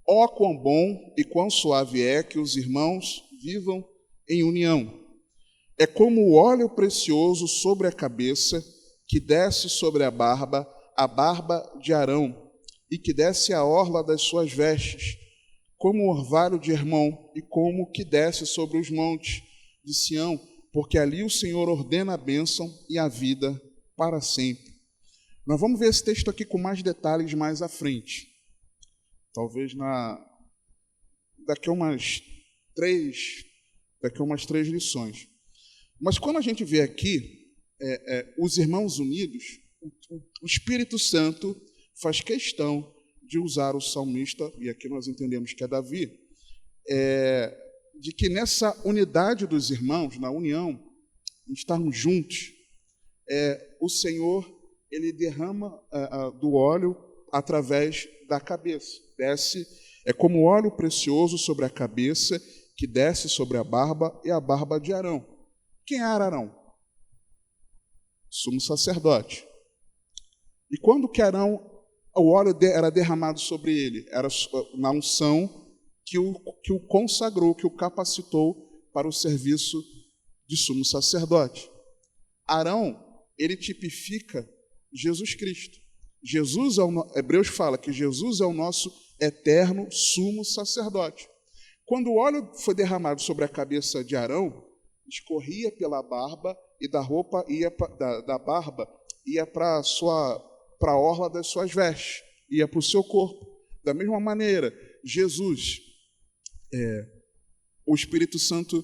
Ó, quão bom e quão suave é que os irmãos vivam em união. É como o óleo precioso sobre a cabeça, que desce sobre a barba de Arão, e que desce a orla das suas vestes, como o orvalho de Hermon, e como o que desce sobre os montes de Sião, porque ali o Senhor ordena a bênção e a vida para sempre. Nós vamos ver esse texto aqui com mais detalhes mais à frente. Talvez daqui a umas três lições. Mas quando a gente vê aqui os irmãos unidos, o Espírito Santo faz questão de usar o salmista, e aqui nós entendemos que é Davi, de que nessa unidade dos irmãos, na união, estarmos juntos, o Senhor ele derrama do óleo através da cabeça. Desce, é como óleo precioso sobre a cabeça, que desce sobre a barba e a barba de Arão. Quem era Arão? Sumo sacerdote. E quando que Arão, o óleo era derramado sobre ele? Era na unção que o consagrou, que o capacitou para o serviço de sumo sacerdote. Arão, ele tipifica Jesus Cristo. Hebreus fala que Jesus é o nosso eterno sumo sacerdote. Quando o óleo foi derramado sobre a cabeça de Arão, escorria pela barba e da roupa da barba ia para a orla das suas vestes, ia para o seu corpo. Da mesma maneira, Jesus, o Espírito Santo,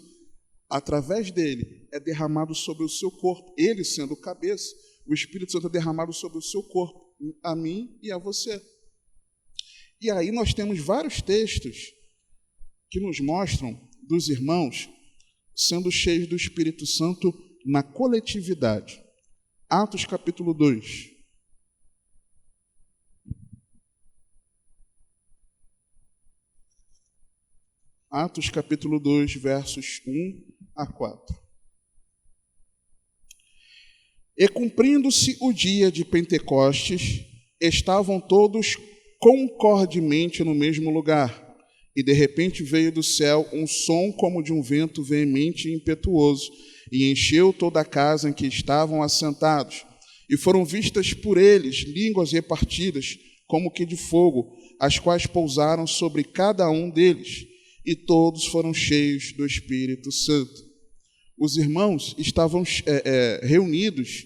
através dele, é derramado sobre o seu corpo. Ele sendo o cabeça, o Espírito Santo é derramado sobre o seu corpo, a mim e a você. E aí nós temos vários textos que nos mostram dos irmãos sendo cheios do Espírito Santo na coletividade. Atos capítulo 2. Atos capítulo 2, versos 1 a 4. E cumprindo-se o dia de Pentecostes, estavam todos concordemente no mesmo lugar. E de repente veio do céu um som como de um vento veemente e impetuoso, e encheu toda a casa em que estavam assentados. E foram vistas por eles línguas repartidas, como que de fogo, as quais pousaram sobre cada um deles, e todos foram cheios do Espírito Santo. Os irmãos estavam reunidos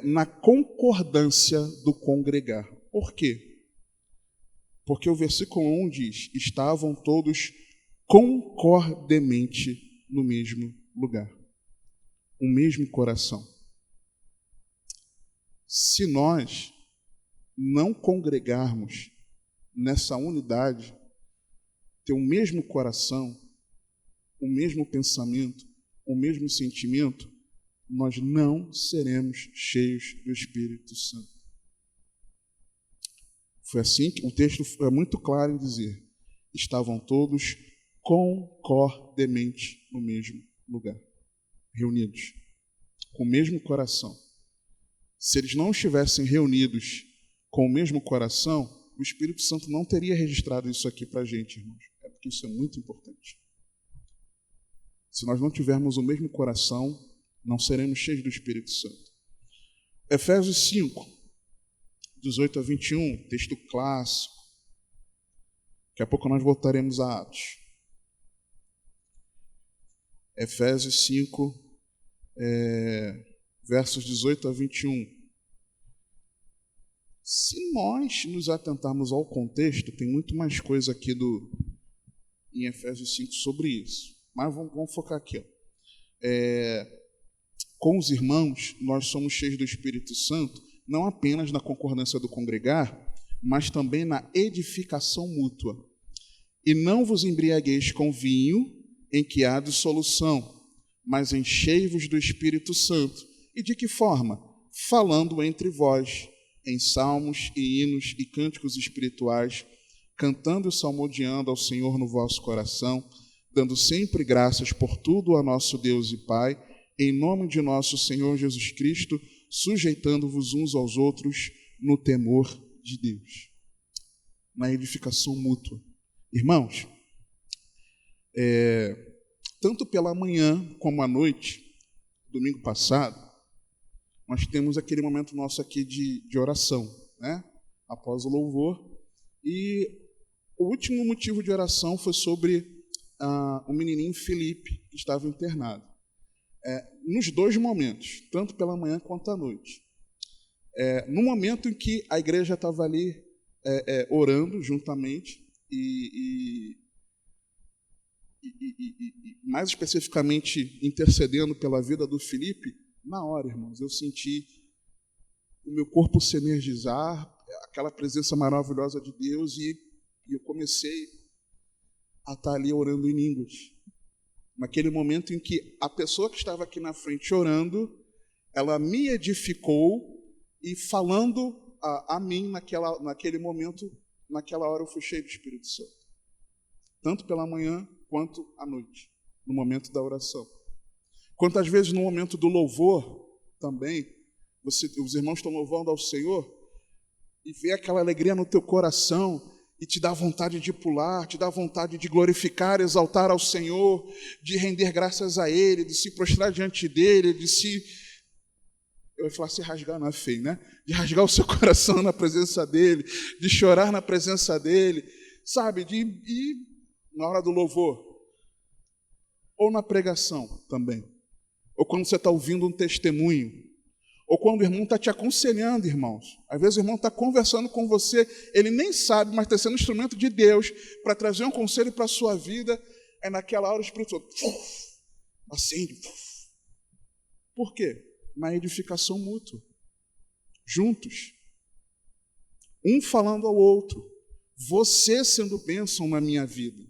na concordância do congregar. Por quê? Porque o versículo 1 diz: estavam todos concordemente no mesmo lugar, o mesmo coração. Se nós não congregarmos nessa unidade, ter o mesmo coração, o mesmo pensamento, o mesmo sentimento, nós não seremos cheios do Espírito Santo. Foi assim que o texto é muito claro em dizer: estavam todos concordemente no mesmo lugar, reunidos, com o mesmo coração. Se eles não estivessem reunidos com o mesmo coração, o Espírito Santo não teria registrado isso aqui para a gente, irmãos. É porque isso é muito importante. Se nós não tivermos o mesmo coração, não seremos cheios do Espírito Santo. Efésios 5, 18 a 21, texto clássico. Daqui a pouco nós voltaremos a Atos. Efésios 5, versos 18 a 21. Se nós nos atentarmos ao contexto, tem muito mais coisa aqui em Efésios 5 sobre isso. Mas vamos focar aqui. Com os irmãos, nós somos cheios do Espírito Santo, não apenas na concordância do congregar, mas também na edificação mútua. E não vos embriagueis com vinho, em que há dissolução, mas enchei-vos do Espírito Santo. E de que forma? Falando entre vós, em salmos e hinos e cânticos espirituais, cantando e salmodiando ao Senhor no vosso coração, dando sempre graças por tudo a nosso Deus e Pai, em nome de nosso Senhor Jesus Cristo, sujeitando-vos uns aos outros no temor de Deus. Na edificação mútua. Irmãos, tanto pela manhã como à noite, domingo passado, nós temos aquele momento nosso aqui de oração, né? Após o louvor. E o último motivo de oração foi sobre o menininho Felipe, que estava internado. Nos dois momentos, tanto pela manhã quanto à noite. No momento em que a igreja estava ali orando juntamente e mais especificamente intercedendo pela vida do Felipe, na hora, irmãos, eu senti o meu corpo se energizar, aquela presença maravilhosa de Deus, e eu comecei a estar ali orando em línguas. Naquele momento em que a pessoa que estava aqui na frente orando, ela me edificou e falando a mim naquele momento, naquela hora eu fui cheio do Espírito Santo. Tanto pela manhã quanto à noite, no momento da oração. Quantas vezes no momento do louvor também, os irmãos estão louvando ao Senhor e vê aquela alegria no teu coração e te dá vontade de pular, te dá vontade de glorificar, exaltar ao Senhor, de render graças a Ele, de se prostrar diante dEle, eu ia falar se rasgar na feia, né? De rasgar o seu coração na presença dEle, de chorar na presença dEle, sabe? E na hora do louvor, ou na pregação também, ou quando você está ouvindo um testemunho, ou quando o irmão está te aconselhando, irmãos. Às vezes o irmão está conversando com você, ele nem sabe, mas está sendo instrumento de Deus para trazer um conselho para a sua vida. É naquela hora o Espírito Santo acende. Por quê? Na edificação mútua. Juntos. Um falando ao outro. Você sendo bênção na minha vida.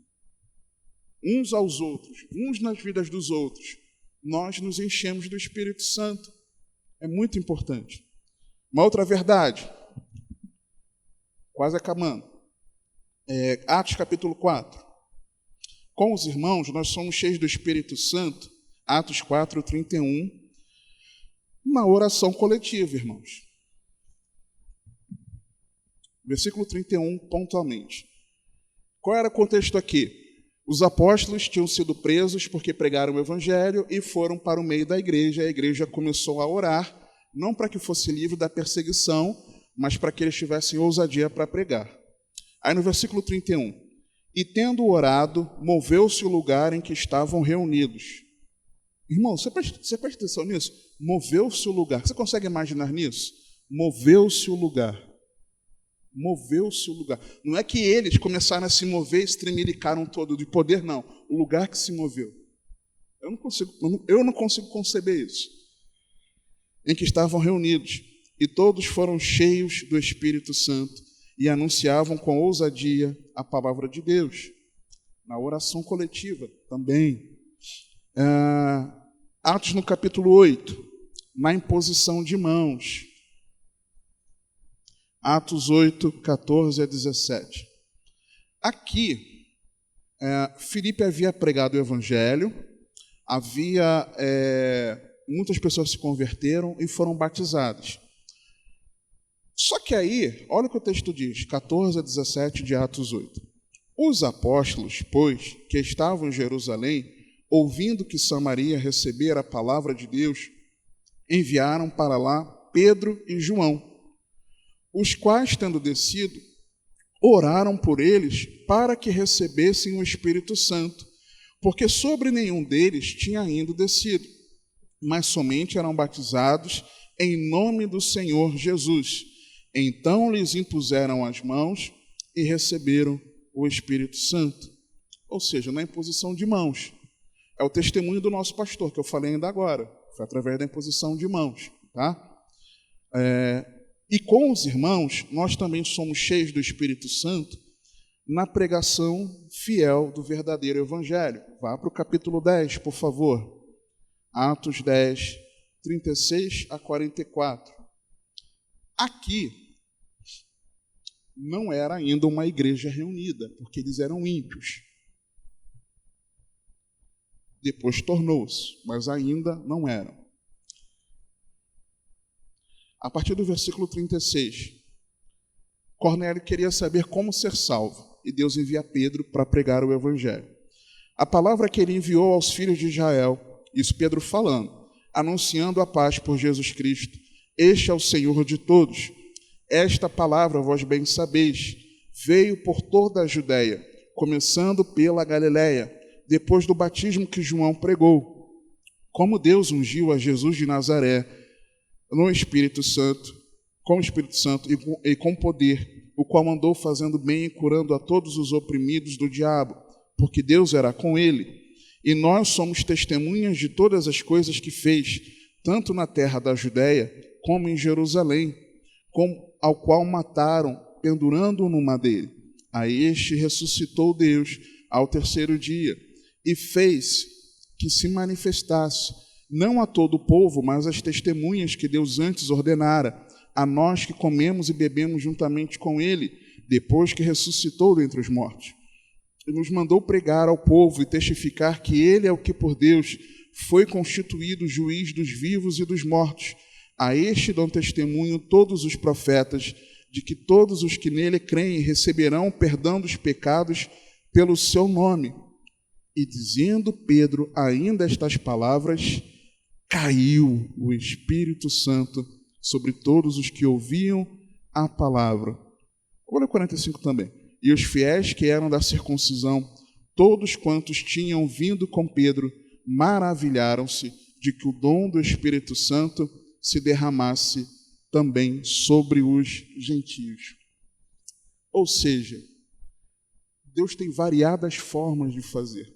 Uns aos outros. Uns nas vidas dos outros. Nós nos enchemos do Espírito Santo. É muito importante. Uma outra verdade, quase acabando, Atos capítulo 4. Com os irmãos, nós somos cheios do Espírito Santo, Atos 4, 31, uma oração coletiva, irmãos. Versículo 31, pontualmente. Qual era o contexto aqui? Os apóstolos tinham sido presos porque pregaram o evangelho e foram para o meio da igreja. A igreja começou a orar, não para que fosse livre da perseguição, mas para que eles tivessem ousadia para pregar. Aí no versículo 31, e tendo orado, moveu-se o lugar em que estavam reunidos. Irmão, você presta atenção nisso? Moveu-se o lugar. Você consegue imaginar nisso? Moveu-se o lugar. Moveu-se o lugar. Não é que eles começaram a se mover e se tremelicaram todo de poder, não. O lugar que se moveu. Eu não consigo conceber isso. Em que estavam reunidos, e todos foram cheios do Espírito Santo e anunciavam com ousadia a palavra de Deus. Na oração coletiva também. Atos no capítulo 8, na imposição de mãos. Atos 8, 14 a 17. Aqui, Filipe havia pregado o evangelho, muitas pessoas se converteram e foram batizadas. Só que aí, olha o que o texto diz, 14 a 17 de Atos 8. Os apóstolos, pois, que estavam em Jerusalém, ouvindo que Samaria recebera a palavra de Deus, enviaram para lá Pedro e João, os quais, tendo descido, oraram por eles para que recebessem o Espírito Santo, porque sobre nenhum deles tinha ainda descido, mas somente eram batizados em nome do Senhor Jesus. Então lhes impuseram as mãos e receberam o Espírito Santo. Ou seja, na imposição de mãos. É o testemunho do nosso pastor, que eu falei ainda agora. Foi através da imposição de mãos. Tá? E com os irmãos, nós também somos cheios do Espírito Santo na pregação fiel do verdadeiro Evangelho. Vá para o capítulo 10, por favor. Atos 10, 36 a 44. Aqui não era ainda uma igreja reunida, porque eles eram ímpios. Depois tornou-se, mas ainda não eram. A partir do versículo 36, Cornélio queria saber como ser salvo, e Deus envia Pedro para pregar o Evangelho. A palavra que ele enviou aos filhos de Israel, isso Pedro falando, anunciando a paz por Jesus Cristo. Este é o Senhor de todos. Esta palavra, vós bem sabeis, veio por toda a Judéia, começando pela Galiléia, depois do batismo que João pregou. Como Deus ungiu a Jesus de Nazaré no Espírito Santo, com o Espírito Santo e com poder, o qual andou fazendo bem e curando a todos os oprimidos do diabo, porque Deus era com ele. E nós somos testemunhas de todas as coisas que fez, tanto na terra da Judéia, como em Jerusalém, ao qual mataram, pendurando-o no madeiro. A este ressuscitou Deus ao terceiro dia, e fez que se manifestasse, não a todo o povo, mas às testemunhas que Deus antes ordenara, a nós que comemos e bebemos juntamente com ele, depois que ressuscitou dentre os mortos. E nos mandou pregar ao povo e testificar que ele é o que por Deus foi constituído juiz dos vivos e dos mortos. A este dão testemunho todos os profetas, de que todos os que nele creem receberão perdão dos pecados pelo seu nome. E dizendo Pedro ainda estas palavras, caiu o Espírito Santo sobre todos os que ouviam a palavra. Olha o 45 também. E os fiéis que eram da circuncisão, todos quantos tinham vindo com Pedro, maravilharam-se de que o dom do Espírito Santo se derramasse também sobre os gentios. Ou seja, Deus tem variadas formas de fazer,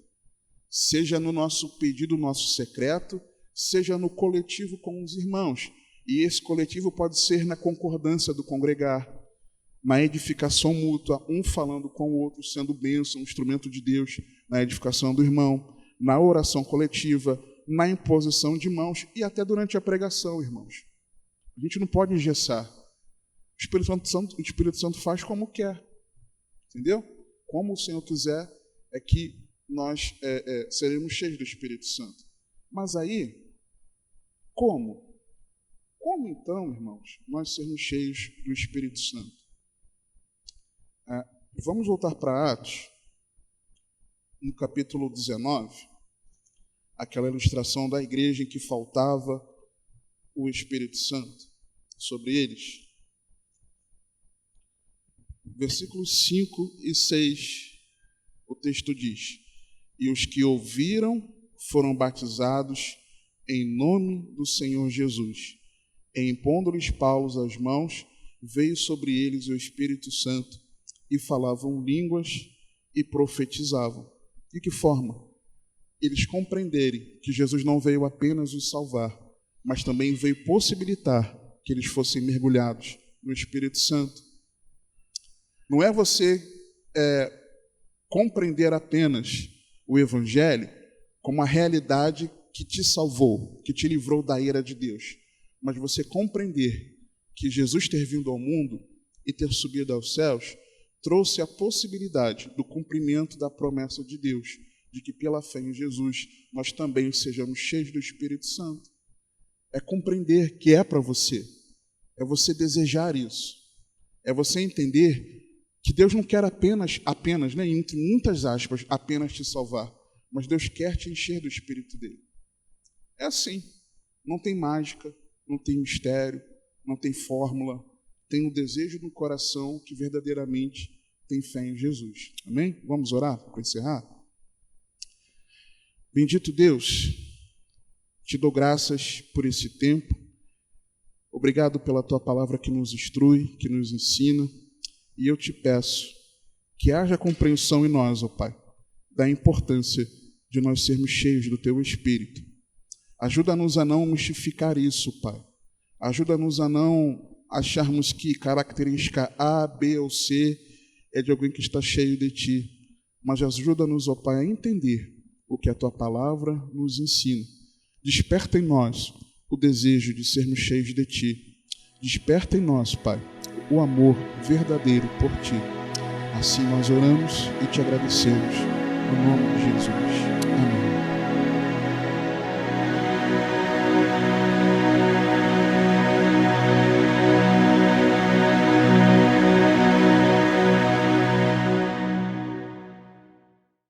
seja no nosso pedido, nosso secreto, seja no coletivo com os irmãos. E esse coletivo pode ser na concordância do congregar, na edificação mútua, um falando com o outro, sendo bênção, um instrumento de Deus, na edificação do irmão, na oração coletiva, na imposição de mãos e até durante a pregação, irmãos. A gente não pode engessar. O Espírito Santo faz como quer. Entendeu? Como o Senhor quiser, é que nós seremos cheios do Espírito Santo. Mas aí, como? Como então, irmãos, nós sermos cheios do Espírito Santo? Vamos voltar para Atos, no capítulo 19, aquela ilustração da igreja em que faltava o Espírito Santo sobre eles. Versículos 5 e 6, o texto diz: E os que ouviram foram batizados em nome do Senhor Jesus. E impondo-lhes Paulo as mãos, veio sobre eles o Espírito Santo, e falavam línguas e profetizavam. De que forma? Eles compreenderem que Jesus não veio apenas os salvar, mas também veio possibilitar que eles fossem mergulhados no Espírito Santo. Não é você compreender apenas o Evangelho como a realidade que te salvou, que te livrou da ira de Deus, mas você compreender que Jesus ter vindo ao mundo e ter subido aos céus trouxe a possibilidade do cumprimento da promessa de Deus, de que pela fé em Jesus nós também sejamos cheios do Espírito Santo. É compreender que é para você, é você desejar isso. É você entender que Deus não quer apenas, né, entre muitas aspas, apenas te salvar, mas Deus quer te encher do Espírito dele. É assim, não tem mágica, não tem mistério, não tem fórmula, tem um desejo no coração que verdadeiramente tem fé em Jesus. Amém? Vamos orar para encerrar? Bendito Deus, te dou graças por esse tempo. Obrigado pela tua palavra que nos instrui, que nos ensina. E eu te peço que haja compreensão em nós, ó Pai, da importância de nós sermos cheios do teu Espírito. Ajuda-nos a não mistificar isso, Pai. Ajuda-nos a não acharmos que característica A, B ou C é de alguém que está cheio de ti. Mas ajuda-nos, ó Pai, a entender o que a tua palavra nos ensina. Desperta em nós o desejo de sermos cheios de ti. Desperta em nós, Pai, o amor verdadeiro por ti. Assim nós oramos e te agradecemos. No nome de Jesus.